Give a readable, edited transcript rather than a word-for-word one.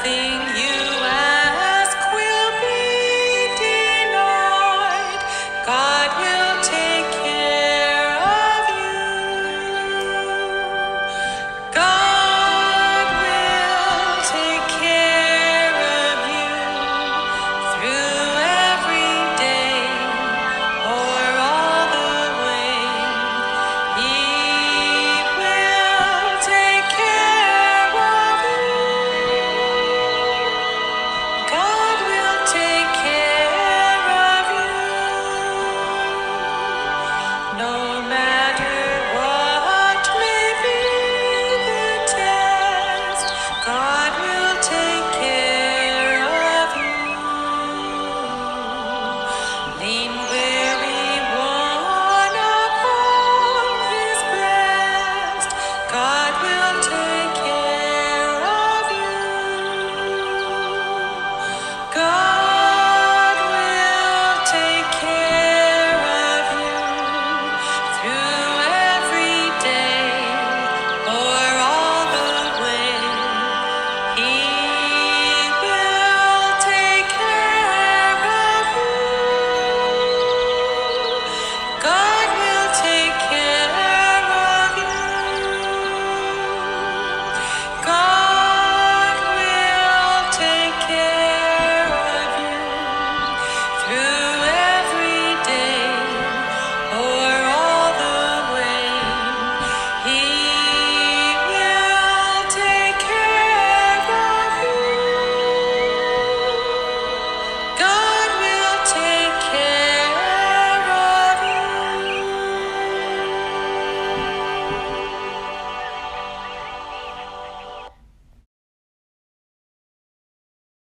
Nothing you ask will be denied. God will take care of you. God will take care of you through every day or all the way. He will take care of you. God will take care of you. No matter what may be the test, God will take care of you. Lean weary one upon His breast. God will take